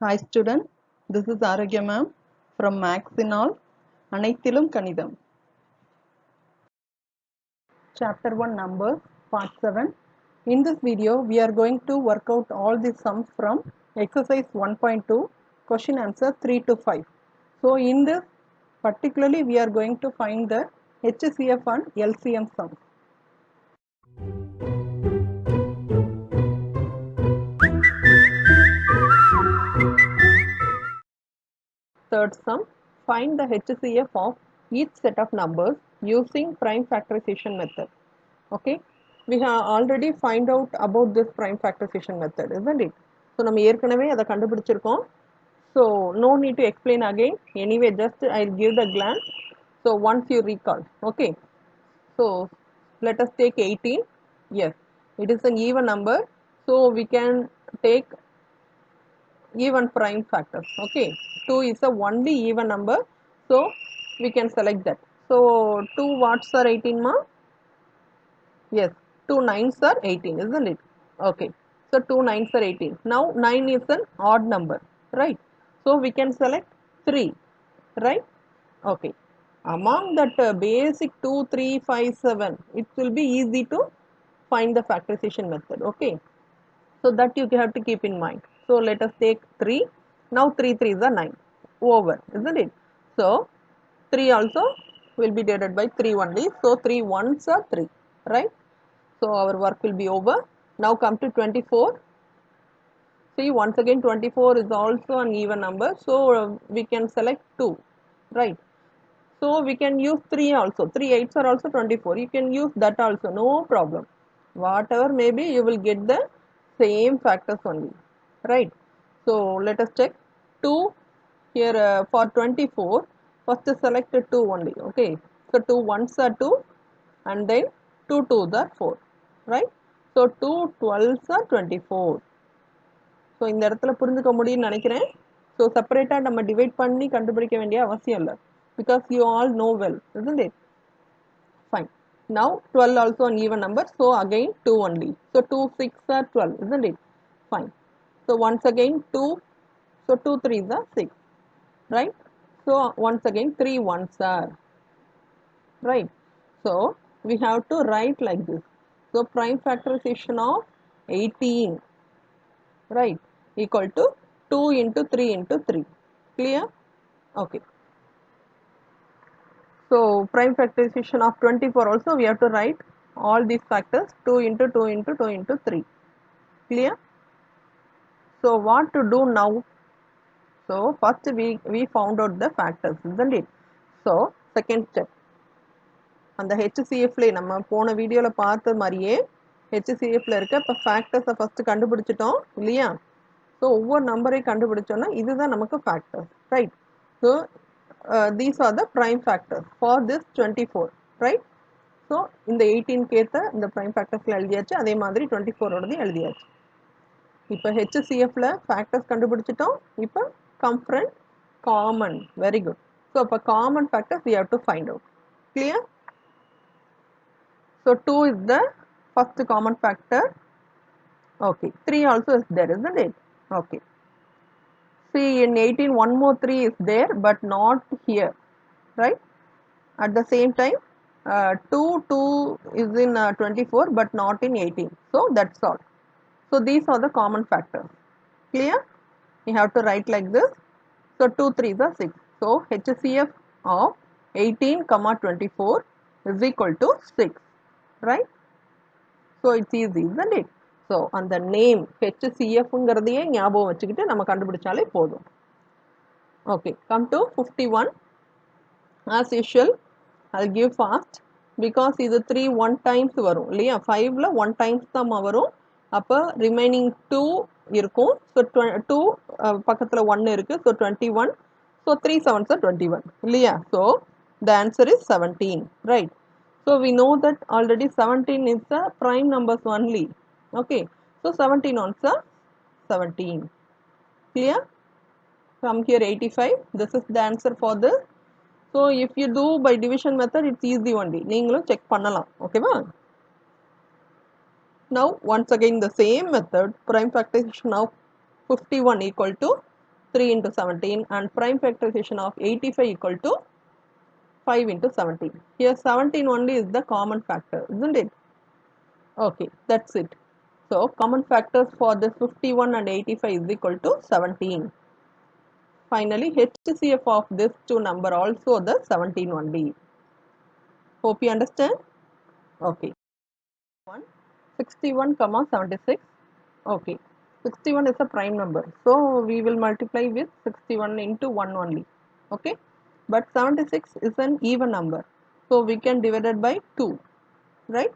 Hi student, this is Aragya ma'am from Max in All, Anaithilum Kanidam. Chapter 1 Numbers, Part 7. In this video, we are going to work out all the sums from exercise 1.2, question answer 3 to 5. So in this, particularly we are going to find the HCF and LCM sums. Third sum, find the HCF of each set of numbers using prime factorization method. Okay, we have already find out about this prime factorization method, isn't it? So நம்ம ஏற்கனவே அதை கண்டுபிடிச்சிருக்கோம். So no need to explain again. Anyway, just I'll give the glance. So once you recall, okay. So let us take 18. Yes, it is an even number. So we can take even prime factors. Okay, 2 is the only even number. So we can select that. So 2 watts are 18 ma? Yes, 2 9s are 18, isn't it? Okay, so 2 9s are 18. Now 9 is an odd number, right? So we can select 3, right? Okay, among that basic 2, 3, 5, 7, it will be easy to find the factorization method, okay? So that you have to keep in mind. So let us take 3. Now 3 3s are 9, over, isn't it? So 3 also will be divided by 3 only. So 3 1s are 3, right? So our work will be over. Now come to 24. See, once again 24 is also an even number. So we can select 2, right? So we can use 3 also. 3 8s are also 24. You can use that also, no problem. Whatever maybe you will get the same factors only, right? So let us check 2 here for 24. First select 2 only, okay? So 2 1s are 2 and then 2 2s are 4, right? So 2 12s are 24. So இந்த இடத்துல புரிஞ்சுக்க முடியும்னு நினைக்கிறேன். So செப்பரேட்டாக நம்ம divide பண்ணி கண்டுபிடிக்க வேண்டிய அவசியம் இல்லை, because you all know well, isn't it? Fine. Now 12 also an even number, so again 2 only. So 2 6 are 12, isn't it? Fine. So once again 2, so 2 3s are 6, right? So once again 3 1s are, right? So we have to write like this. So prime factorization of 18, right, equal to 2 into 3 into 3. Clear? Okay. So prime factorization of 24 also we have to write all these factors 2 into 2 into 2 into 3. Clear? So what to do now? So first we found out the factors, isn't it? So second step, அந்த HCFல நம்ம போன வீடியோல பார்த்த மாதிரியே HCFல இருக்க இப்போ ஃபேக்டர்ஸை first கண்டுபிடிச்சிட்டோம் இல்லையா? ஸோ ஒவ்வொரு நம்பரையும் கண்டுபிடிச்சோன்னா இதுதான் நமக்கு factors, right? So these are the prime factors for this 24, right? So இந்த 18க்கு ஏற்ற இந்த ப்ரைம் ஃபேக்டர்ஸில் எழுதியாச்சு, அதே மாதிரி 24ஓடதையும் எழுதியாச்சு. இப்போ HCFல ஃபேக்டர்ஸ் கண்டுபிடிச்சிட்டோம். இப்போ கம்ஃபரண்ட் காமன், வெரி குட். ஸோ இப்போ common factors we have to find out. Clear? So 2 is the first common factor. Okay, 3 also is there, isn't it? Okay. See, in 18 one more 3 is there but not here, right? At the same time 2 is in 24 but not in 18. So that's all. So these are the common factors. Clear? You have to write like this. So 2 3s are 6. So HCF of 18 comma 24 is equal to 6, right? So it's easy, isn't it? So அந்த name HCFங்கிறதையே ஞாபகம் வச்சுக்கிட்டு நம்ம கண்டுபிடிச்சாலே போதும். Okay, come to 51. As usual, I'll give fast because இது 3 1 times வரும் இல்லையா? 5ல 1 times தான் வரும். அப்போ remaining 2 இருக்கும். So 2 பக்கத்தில் 1 இருக்கு. So 21. So 3 7s are 21 இல்லையா? So the answer is 17, right? So we know that already 17 is the prime numbers only. Okay, so 17 ones are 17. Clear? From here 85. This is the answer for this. So if you do by division method, it's easy only. நீங்களும் check பண்ணலாம், ஓகேவா? Now once again the same method, prime factorization of 51 equal to 3 into 17, and prime factorization of 85 equal to 5 into 17. Here 17 only is the common factor, isn't it? Okay, that's it. So common factors for this 51 and 85 is equal to 17. Finally, HCF of this two number also the 17 only. Hope you understand. Okay. 61 comma 76. Okay. 61 is a prime number. So we will multiply with 61 into 1 only. Okay. But 76 is an even number. So we can divide it by 2. Right.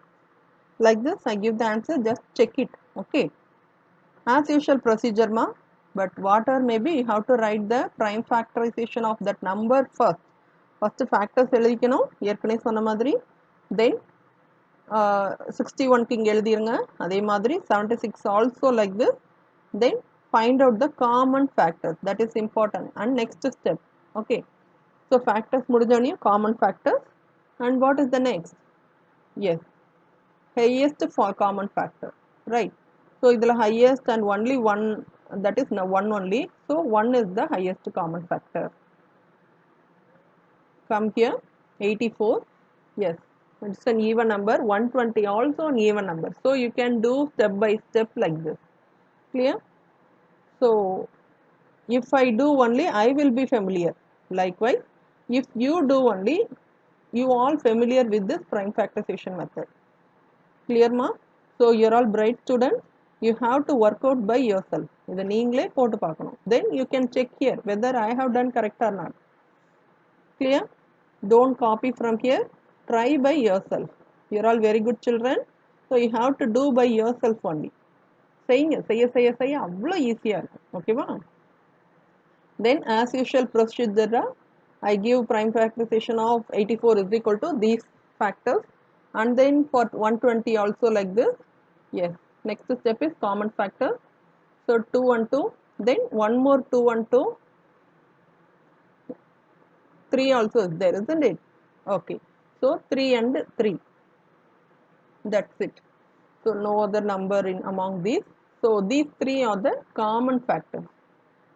Like this I give the answer. Just check it. Okay. As usual procedure ma. But whatever maybe you have to write the prime factorization of that number first. First factors எழுதிக்கணும் ஏற்கனவே சொன்ன மாதிரி. Then 61 க்கு இங்க எழுதிருங்க அதே மாதிரி 76 also like this. Then find out the common factors, that is important. And next step, okay, so factors முடிஞ்சோனே common factors. And what is the next? Yes, highest for common factor, right? So இதுல highest and only one, that is one only, so 1 is the highest common factor. Come here, 84, yes, it's an even number. 120 also an even number, so you can do step by step like this. Clear? So if I do only, I will be familiar. Likewise, if you do only, you all familiar with this prime factorization method. Clear ma? So you're all bright students. You have to work out by yourself. இதை நீங்களே போட்டு பார்க்கணும். Then you can check here whether I have done correct or not. Clear? Don't copy from here. Try by yourself. You're all very good children. So you have to do by yourself only. செய்ய அவ்வளோ ஈஸியாக இருக்கும். ஓகேவா? Then as usual procedure, I give prime factorization of 84 is equal to these factors, and then for 120 also like this. Yes, next step is common factor. So 2 and 2, then one more 2 and 2, 3 also is there, isn't it? Okay, so 3 and 3, that's it. So no other number in among these. So these 3 are the common factors.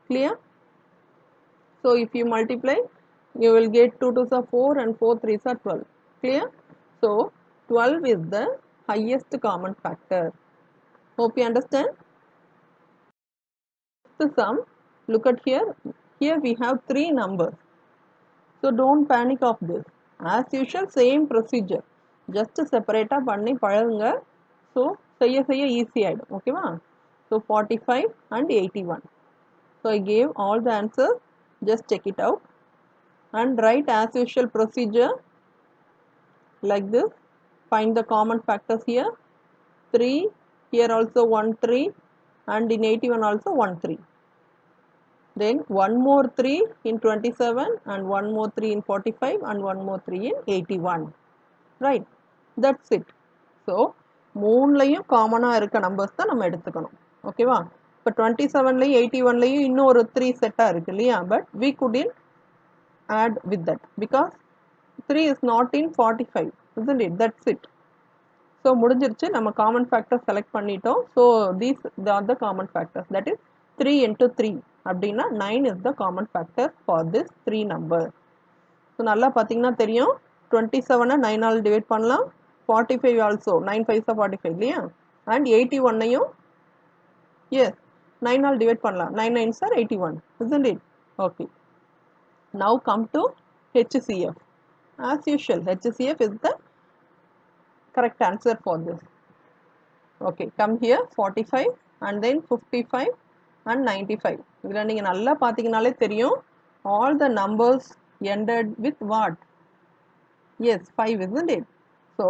Clear? So if you multiply, you will get 2 2s are 4 and 4 3s are 12. Clear? So 12 is the highest common factor. Hope you understand. The sum, look at here. Here we have 3 numbers. So don't panic of this. As usual, same procedure. Just separate up பண்ணி பழகுங்க. So செய்ய easy ஆயிடும். Okay வா? So 45 and 81. So I gave all the answers. Just check it out and write as usual procedure like this. Find the common factors here. 3, here also 1 3, and in 81 also 1 3. Then one more 3 in 27, and one more 3 in 45, and one more 3 in 81. Right? That's it. So மூணுலையும் காமனாக இருக்க numbers தான் நம்ம எடுத்துக்கணும். ஓகேவா? இப்போ 27லையும் 81லையும் இன்னும் ஒரு 3 செட்டாக இருக்கு இல்லையா? But we couldn't add with that because 3 is not in 45, isn't it? That's it. So முடிஞ்சிருச்சு, நம்ம common factors select பண்ணிட்டோம். So these are the common factors, that is 3 into 3 அப்படின்னா 9 is the common factor for this 3 number. So நல்லா பார்த்தீங்கன்னா தெரியும், 27 9 all divide பண்ணலாம், 45 also 9 5 45 இல்லையா? And 81ஐயும் yes 9 all divide பண்ணலாம், 9 9s are 81, isn't it? Okay. Now come to HCF. As usual, HCF is the correct answer for this. Okay, come here 45 and then 55 and 95. இதில் நீங்கள் நல்லா பார்த்தீங்கனாலே தெரியும், all the numbers ended with what? Yes, 5, isn't it? So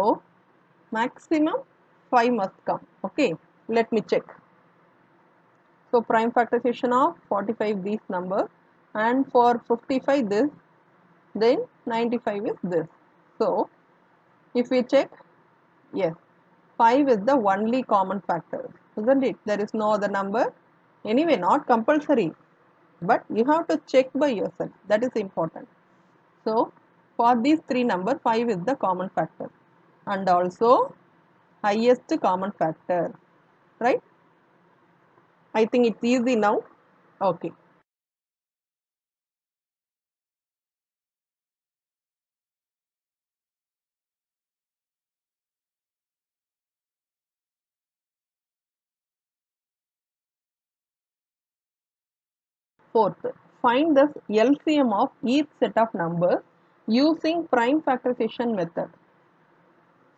maximum 5 must come. Okay, let me check. So prime factorization of 45 these numbers, and for 55 this, then 95 is this. So if we check, yes, 5 is the only common factor, isn't it? There is no other number. Anyway, not compulsory, but you have to check by yourself. That is important. So for these 3 numbers, 5 is the common factor and also highest common factor, right? I think it's easy now. Okay. Fourth, find the LCM of each set of numbers using prime factorization method.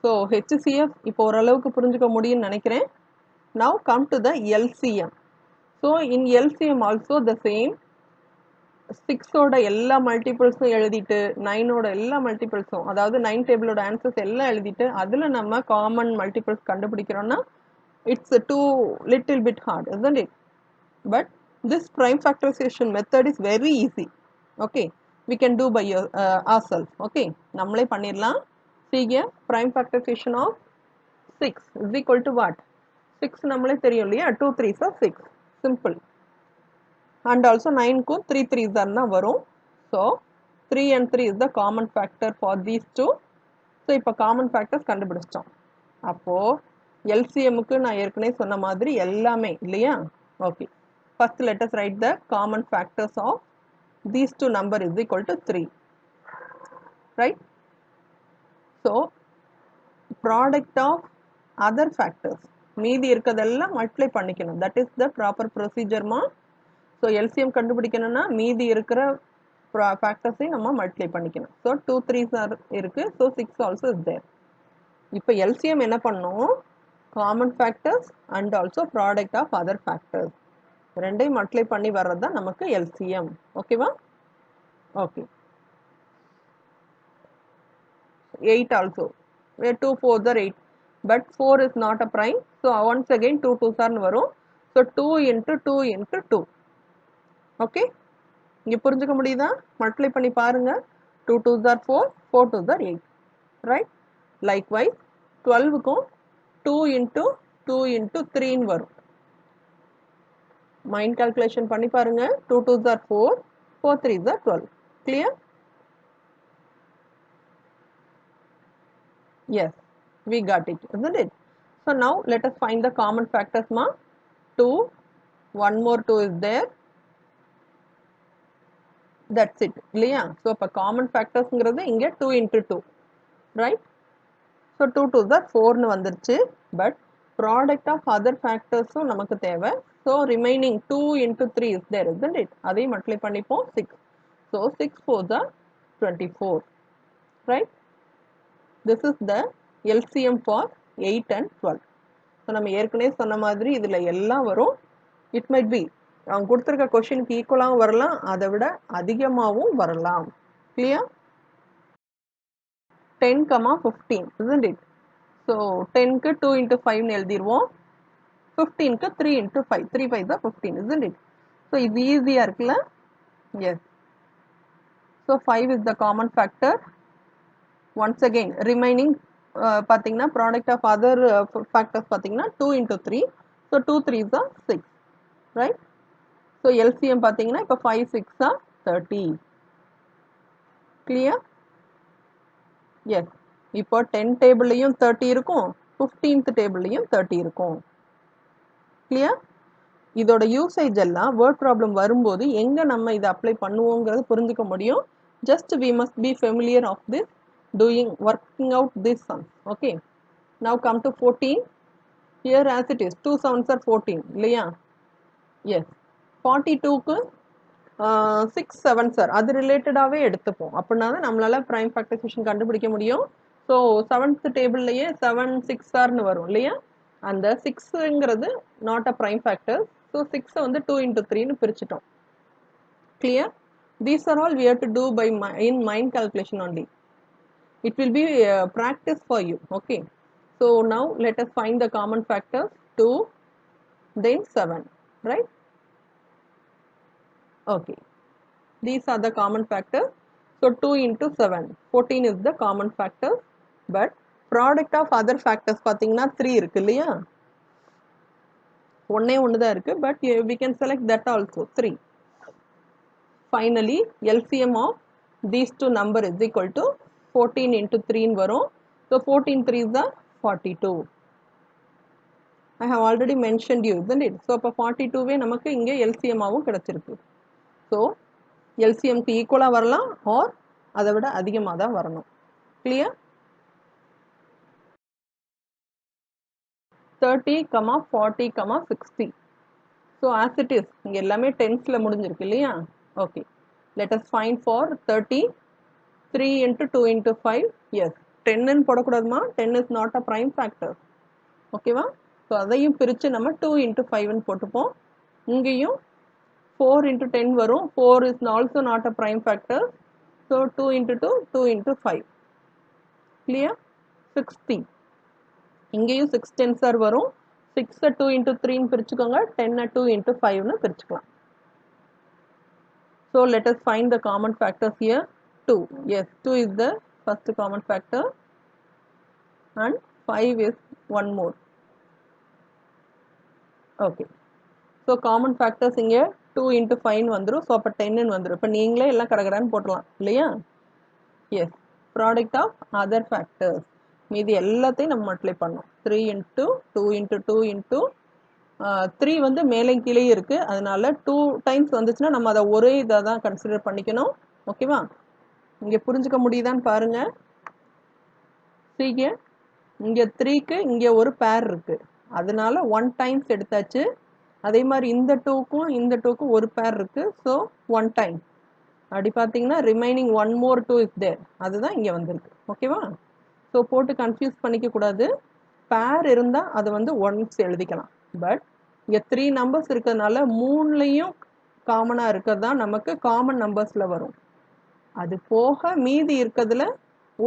So HCF இப்போ ஓரளவுக்கு புரிஞ்சுக்க முடியும்னு நினைக்கிறேன். Now come to the LCM. So in LCM also the same. 6 ஓட எல்லா மல்டிபிள்ஸும் எழுதிட்டு 9 ஓட எல்லா மல்டிபிள்ஸும் அதாவது 9 டேபிளோட ஆன்சர்ஸ் எல்லாம் எழுதிட்டு அதில் நம்ம காமன் மல்டிபிள்ஸ் கண்டுபிடிக்கிறோம்னா it's too little bit hard, isn't it? But this prime factorization method is very easy. Okay, we can do by ourselves. Okay, நம்மளே பண்ணிடலாம். See here, prime factorization of 6 is equal to what? 6 நம்மளே தெரியும் இல்லையா, 2 3s are 6, simple. And also 9 க்கு 3 3s தான் வரும். So 3 and 3 is the common factor for these two. So இப்போ common factors கண்டுபிடிச்சிட்டோம். அப்போ LCM க்கு நான் ஏற்கனவே சொன்ன மாதிரி எல்லாமே இல்லையா? Okay, first let us write the common factors of these two number is equal to 3, right? So product of other factors மீதி இருக்கதெல்லாம் multiply பண்ணிக்கணும், that is the proper procedure மா. So LCM கண்டுபிடிக்கணும்னா மீதி இருக்கிற factors நம்ம multiply பண்ணிக்கணும். So 2 3s are இருக்கு, so 6 also is there. இப்போ LCM என்ன பண்ணும், common factors and also product of other factors ரெண்டையும் மல்டிப்ளை பண்ணி வர்றது தான் நமக்கு LCM. ஓகேவா? Okay. 8 also, where 2 4s are 8, but 4 is not a prime, so once again 2 2s are வரும். So 2 into 2 into 2. ஓகே, இங்கே புரிஞ்சுக்க முடியுதா? மல்டிப்ளை பண்ணி பாருங்க. 2 2s are 4, 4 2s are 8, right? Likewise 12க்கும் 2 into 2 into 3 வரும். Mind calculation பண்ணி பாருங்க. 2 2s are 4, 4 3s are 12. Clear? Yes, we got it, isn't it? So now let us find the common factors ma. 2, one more 2 is there. That's it. இல்லையா? So இப்போ common factors ங்கிறது இங்கே 2 into 2, right? So 2 2s are 4 னு வந்துருச்சு. But product of other factors நமக்கு தேவை. So remaining 2 into 3 is there, isn't it? அதையும் multiply பண்ணிப்போம் 6. So 6 4s are 24, right? This is the LCM for 8 and 12. So நம்ம ஏற்கனவே சொன்ன மாதிரி இதுல எல்லாம் வரும். It might be அவங்க கொடுத்திருக்க கொஸ்டினுக்கு ஈக்குவலாகவும் வரலாம், அதை விட அதிகமாகவும் வரலாம். Clear? 10, 15, isn't it? So 10 க்கு 2 into 5 னு எழுதிருவோம். 15 க்கு 3 into 5, 3 5s are 15, isn't it? So இது ஈஸியா இருக்குல்ல? Yes. So 5 is the common factor. Once again remaining பார்த்தீங்கன்னா product of other factors பார்த்தீங்கன்னா 2 into 3, so 2 3s are 6, right? So LCM பார்த்தீங்கன்னா இப்போ 5 6 are 30. Clear? Yes. இப்போ 10 டேபிள்லையும் 30 இருக்கும், 15th டேபிள்லையும் 30 இருக்கும். Clear? இதோட யூசேஜ் எல்லாம் வேர்ட் ப்ராப்ளம் வரும்போது எங்க நம்ம இதை அப்ளை பண்ணுவோங்கிறது புரிஞ்சுக்க முடியும். Just we must be familiar of this working out this sum. Okay, now come to 14. Here as it is 2 7s are 14 இல்லையா? Yes. 42 க்கு 6 7s are அது ரிலேட்டடாவே எடுத்துப்போம், அப்படின்னா தான் நம்மளால prime factorization கண்டுபிடிக்க முடியும். So 7th டேபிள்லயே 7 6 are னு வரும் இல்லையா? அந்த 6ங்கிறது not a prime factor, so 6 வந்து 2 into 3 னு பிரிச்சிட்டோம். Clear? These are all we have to do by in mind calculation only. It will be practice for you. Okay, so now let us find the common factors. 2 then 7, right? Okay, these are the common factors. So 2 into 7, 14 is the common factor. But product of other factors பார்த்தீங்கன்னா 3 இருக்கு இல்லையா? ஒண்ணே ஒன்று தான் இருக்கு, but we can select that also 3. Finally LCM of these two number is equal to 14 into 3 னு வரும். So 14 3s are 42. I have already mentioned you, isn't it? So அப்போ 42வே நமக்கு இங்கே LCM ஆவும் கிடைச்சிருக்கு. So LCM க்கு ஈக்குவலா வரலாம் or அதை விட அதிகமாக தான் வரணும். Clear? 30, 40, 60. So as it is, இங்க எல்லாமே tensல முடிஞ்சிருக்கு இல்லையா? Okay. Let us find for 30. 3 into 2 into 5. Yes. 10 ன்னு போடக்கூடாதுமா. 10 is not a prime factor. ஓகேவா? ஸோ அதையும் பிரித்து நம்ம 2 into 5 ன்னு போட்டுப்போம். இங்கேயும் 4 into 10 வரும். 4 is also not a prime factor. So 2 into 2, 2 into 5. Clear? 60. இங்கேயும் 6 10s are வரும். 6 2 into 3 ன்னு பிரிச்சுக்கோங்க. 10 2 into 5 ன்னு பிரிச்சுக்கலாம். So let us find the common factors here. 2. Yes, 2 is the first common factor and 5 is one more. Okay. So common factors இங்க 2 into 5 வந்துரும். So அப்ப 10 ன்னு வந்துரும். இப்ப நீங்களே எல்லாம் கடகடான்னு போடலாம் இல்லையா? Yes. Product of other factors. மீதி எல்லாத்தையும் நம்ம மல்டிப்ளை பண்ணோம். 3 into 2 into 2 into 3 வந்து மேலே கீழே இருக்கு. அதனால 2 times வந்துச்சுன்னா நம்ம அதை ஒரே இதை தான் கன்சிடர் பண்ணிக்கணும். ஓகேவா? இங்க புரிஞ்சுக்க முடியுதான்னு பாருங்க. சீங்க இங்க 3க்கு இங்க ஒரு பேர் இருக்கு. அதனால 1 times எடுத்தாச்சு. அதே மாதிரி இந்த 2க்கும் இந்த 2க்கும் ஒரு பேர் இருக்கு. So 1 time. அப்படி பார்த்தீங்கன்னா ரிமைனிங் 1 more 2 is there. அதுதான் இங்க வந்திருக்கு. ஓகேவா? ஸோ போட்டு கன்ஃபியூஸ் பண்ணிக்க கூடாது. பேர் இருந்தால் அதை வந்து ஒன்ஸ் எழுதிக்கலாம். பட் இங்கே 3 நம்பர்ஸ் இருக்கிறதுனால 3லையும் காமனாக இருக்கிறது தான் நமக்கு காமன் நம்பர்ஸில் வரும். அது போக மீதி இருக்கிறதுல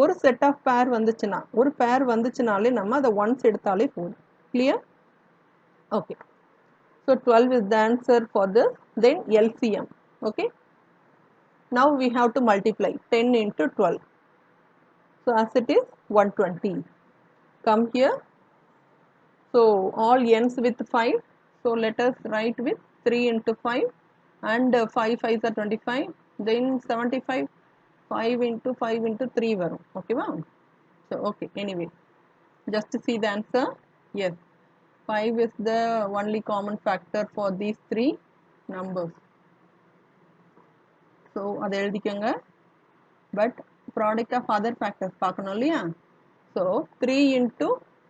ஒரு செட் ஆஃப் பேர் வந்துச்சுன்னா ஒரு பேர் வந்துச்சுனாலே நம்ம அதை ஒன்ஸ் எடுத்தாலே போதும். Clear? Okay. So 12 is the answer for this. Then LCM. Okay. Now we have to multiply 10 into 12. So as it is 120. Come here. So all ends with 5. So let us write with 3 into 5 and 5 5s are 25. Then 75. 5 into 5 into 3 varum. Okay, wow. So okay, anyway, just to see the answer. Yes, 5 is the only common factor for these 3 numbers. So அதை எழுதிக்கங்க. But product of other factors பார்க்கணும் இல்லையா? So 3 into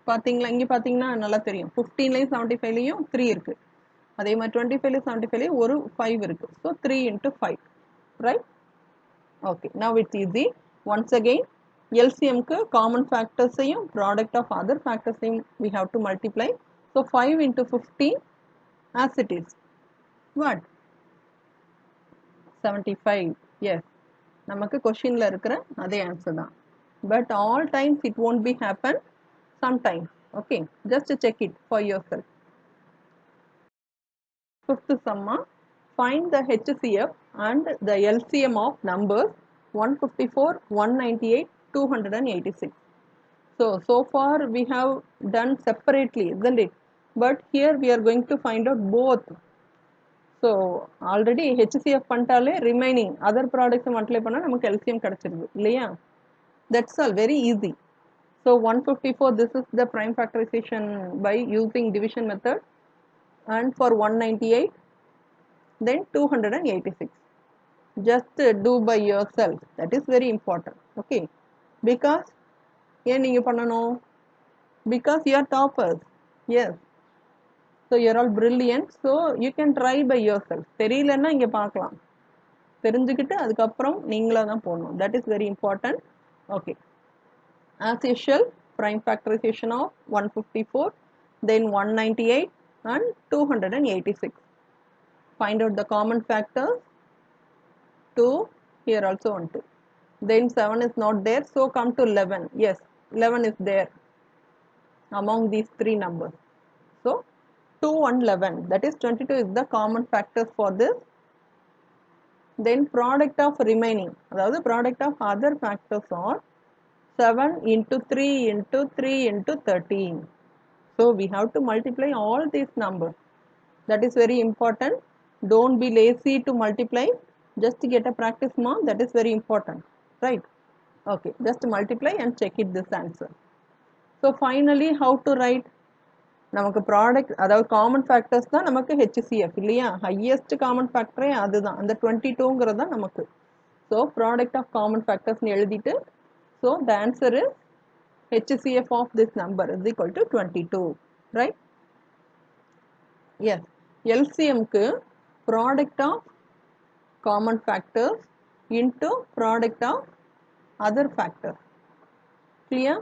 பார்த்தீங்களா இங்கே பார்த்தீங்கன்னா நல்லா தெரியும். 15லையும் 75லையும் 3 இருக்கு. அதே மாதிரி 25லையும் 75லையும் ஒரு 5 இருக்கு. So 3 into 5, right? Okay, now it's easy. Once again, LCM க்கு common factors ஐயும் product of other factors ஐயும் we have to multiply. So 5 into 15 as it is. What? 75. Yes. நமக்கு questionல இருக்கிற அதே answer தான். But all times it won't be happen. Sometimes. Okay. Just check it for yourself. Fifth summa. Find the HCF and the LCM of numbers 154, 198, 286. So far we have done separately, isn't it? But here we are going to find out both. So already HCF பண்ணிட்டாலே remaining other products multiply பண்ணா நமக்கு LCM கிடைச்சிருது இல்லையா? That's all, very easy. So 154, this is the prime factorization by using division method, and for 198, then 286. Just do by yourself. That is very important. Okay. Because ஏன் நீங்க பண்ணணும்? Because you are toppers. Yes. So you are all brilliant. So you can try by yourself. தெரியலன்னா இங்க பார்க்கலாம். தெரிஞ்சுக்கிட்டு அதுக்கப்புறம் நீங்களா தான் போடணும். That is very important. Okay. As usual, prime factorization of 154, then 198 and 286. Find out the common factors. 2, here also 1 2. Then 7 is not there, so come to 11. Yes, 11 is there among these 3 numbers. So 2 and 11, that is 22 is the common factors for this. Then product of remaining, அதாவது product of other factors are 7 into 3 into 3 into 13. So we have to multiply all these numbers. That is very important. Don't be lazy to multiply. Just to get a practice mark, that is very important. Right? Okay, just multiply and check it this answer. So finally, how to write? நமக்கு product அதாவது common factors தான் நமக்கு HCF இல்லையா? Highest common ஃபேக்டரே அதுதான், அந்த 22ங்கிறது தான் நமக்கு. So product of common ஃபேக்டர்ஸ்னு எழுதிட்டு, so the answer is HCF of this number is equal to 22, right? Yes. LCM க்கு product of common factors into product of other factors. Clear?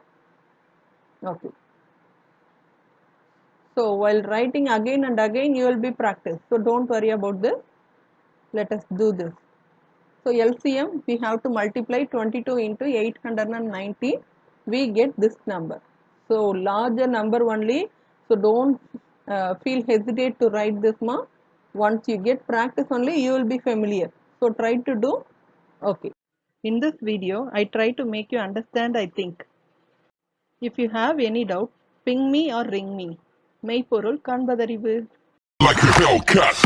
Okay. So while writing again and again you will be practiced. So don't worry about this. Let us do this. So LCM we have to multiply 22 into 890. We get this number. So larger number only. So don't feel hesitate to write this ma. Once you get practice only you will be familiar. So try to do. Okay. In this video I try to make you understand, I think. If you have any doubt, ping me or ring me. மெய்ப்பொருள் காண்பதறிவு. Like a Hellcat.